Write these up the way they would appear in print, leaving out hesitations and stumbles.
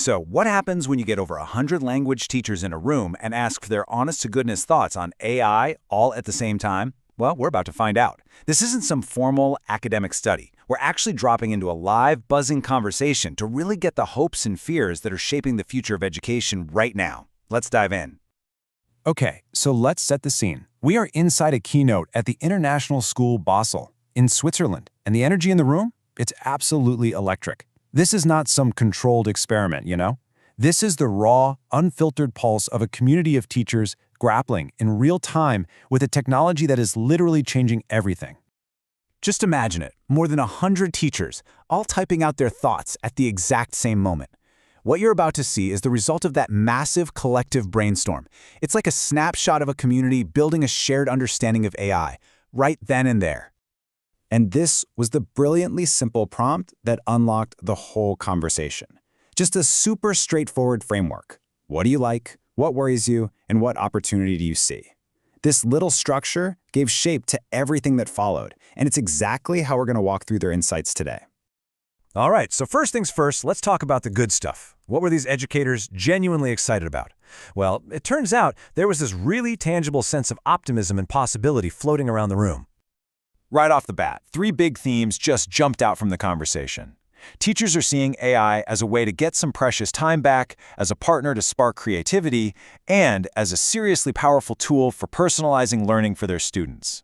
So what happens when you get over 100 language teachers in a room and ask for their honest-to-goodness thoughts on AI all at the same time? Well, we're about to find out. This isn't some formal academic study. We're actually dropping into a live, buzzing conversation to really get the hopes and fears that are shaping the future of education right now. Let's dive in. Okay, so let's set the scene. We are inside a keynote at the International School Basel in Switzerland, and the energy in the room? It's absolutely electric. This is not some controlled experiment, you know? This is the raw, unfiltered pulse of a community of teachers grappling in real time with a technology that is literally changing everything. Just imagine it, more than 100 teachers, all typing out their thoughts at the exact same moment. What you're about to see is the result of that massive collective brainstorm. It's like a snapshot of a community building a shared understanding of AI, right then and there. And this was the brilliantly simple prompt that unlocked the whole conversation. Just a super straightforward framework. What do you like? What worries you? And what opportunity do you see? This little structure gave shape to everything that followed, and it's exactly how we're going to walk through their insights today. All right, so first things first, let's talk about the good stuff. What were these educators genuinely excited about? Well, it turns out there was this really tangible sense of optimism and possibility floating around the room. Right off the bat, 3 big themes just jumped out from the conversation. Teachers are seeing AI as a way to get some precious time back, as a partner to spark creativity, and as a seriously powerful tool for personalizing learning for their students.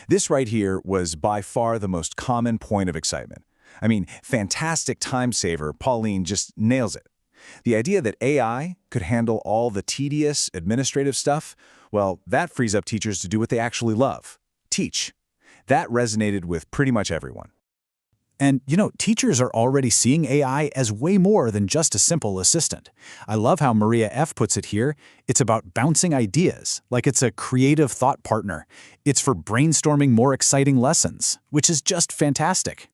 This right here was by far the most common point of excitement. I mean, fantastic time saver, Pauline just nails it. The idea that AI could handle all the tedious administrative stuff, well, that frees up teachers to do what they actually love, teach. That resonated with pretty much everyone. And, you know, teachers are already seeing AI as way more than just a simple assistant. I love how Maria F. puts it here. It's about bouncing ideas, like it's a creative thought partner. It's for brainstorming more exciting lessons, which is just fantastic.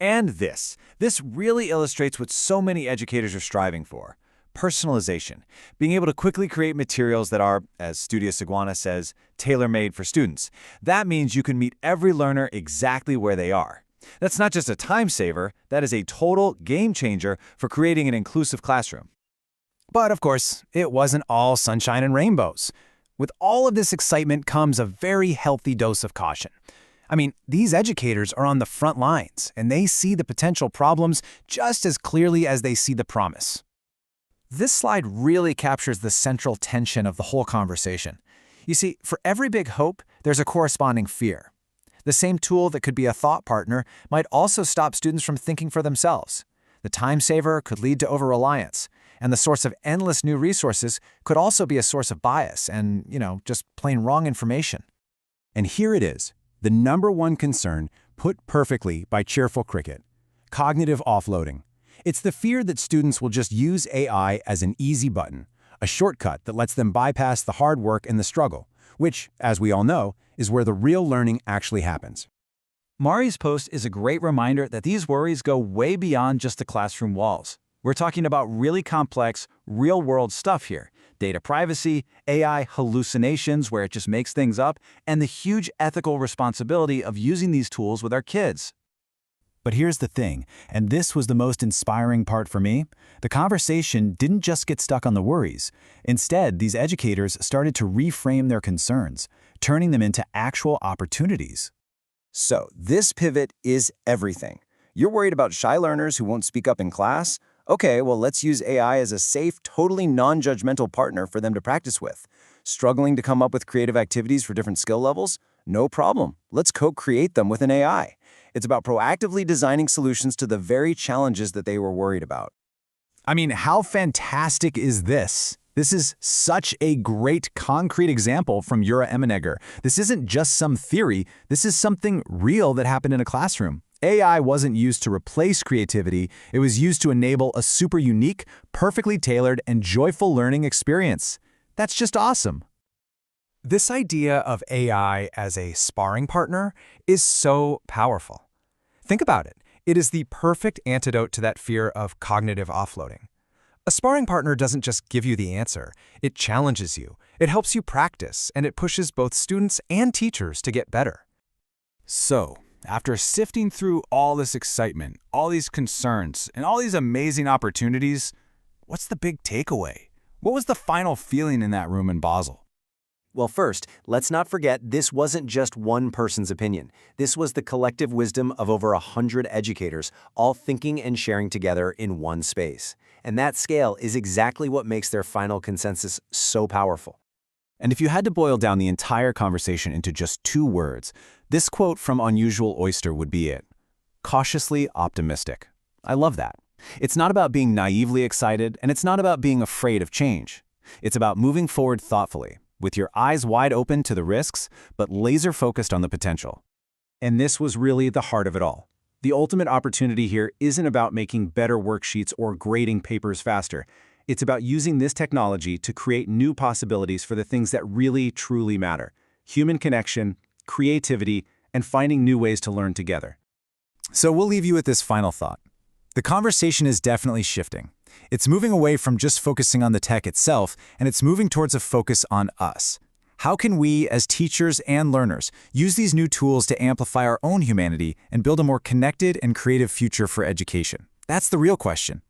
And this really illustrates what so many educators are striving for. Personalization, being able to quickly create materials that are, as Studious Iguana says, tailor-made for students. That means you can meet every learner exactly where they are. That's not just a time saver, that is a total game changer for creating an inclusive classroom. But of course, it wasn't all sunshine and rainbows. With all of this excitement comes a very healthy dose of caution. I mean, these educators are on the front lines, and they see the potential problems just as clearly as they see the promise. This slide really captures the central tension of the whole conversation. You see, for every big hope, there's a corresponding fear. The same tool that could be a thought partner might also stop students from thinking for themselves. The time saver could lead to over-reliance, and the source of endless new resources could also be a source of bias and, just plain wrong information. And here it is, the #1 concern put perfectly by Cheerful Cricket: cognitive offloading. It's the fear that students will just use AI as an easy button, a shortcut that lets them bypass the hard work and the struggle, which, as we all know, is where the real learning actually happens. Mari's post is a great reminder that these worries go way beyond just the classroom walls. We're talking about really complex, real-world stuff here. Data privacy, AI hallucinations where it just makes things up, and the huge ethical responsibility of using these tools with our kids. But here's the thing, and this was the most inspiring part for me. The conversation didn't just get stuck on the worries. Instead, these educators started to reframe their concerns, turning them into actual opportunities. So, this pivot is everything. You're worried about shy learners who won't speak up in class? Okay, well, let's use AI as a safe, totally non-judgmental partner for them to practice with. Struggling to come up with creative activities for different skill levels? No problem. Let's co-create them with an AI. It's about proactively designing solutions to the very challenges that they were worried about. I mean, how fantastic is this? This is such a great concrete example from Jura Emenegger. This isn't just some theory. This is something real that happened in a classroom. AI wasn't used to replace creativity. It was used to enable a super unique, perfectly tailored, and joyful learning experience. That's just awesome. This idea of AI as a sparring partner is so powerful. Think about it. It is the perfect antidote to that fear of cognitive offloading. A sparring partner doesn't just give you the answer. It challenges you. It helps you practice, and it pushes both students and teachers to get better. So, after sifting through all this excitement, all these concerns, and all these amazing opportunities, what's the big takeaway? What was the final feeling in that room in Basel? Well, first, let's not forget this wasn't just one person's opinion. This was the collective wisdom of over 100 educators, all thinking and sharing together in one space. And that scale is exactly what makes their final consensus so powerful. And if you had to boil down the entire conversation into just 2 words, this quote from Unusual Oyster would be it. Cautiously optimistic. I love that. It's not about being naively excited, and it's not about being afraid of change. It's about moving forward thoughtfully, with your eyes wide open to the risks, but laser-focused on the potential. And this was really the heart of it all. The ultimate opportunity here isn't about making better worksheets or grading papers faster. It's about using this technology to create new possibilities for the things that really, truly matter: human connection, creativity, and finding new ways to learn together. So we'll leave you with this final thought. The conversation is definitely shifting. It's moving away from just focusing on the tech itself, and it's moving towards a focus on us. How can we, as teachers and learners, use these new tools to amplify our own humanity and build a more connected and creative future for education? That's the real question.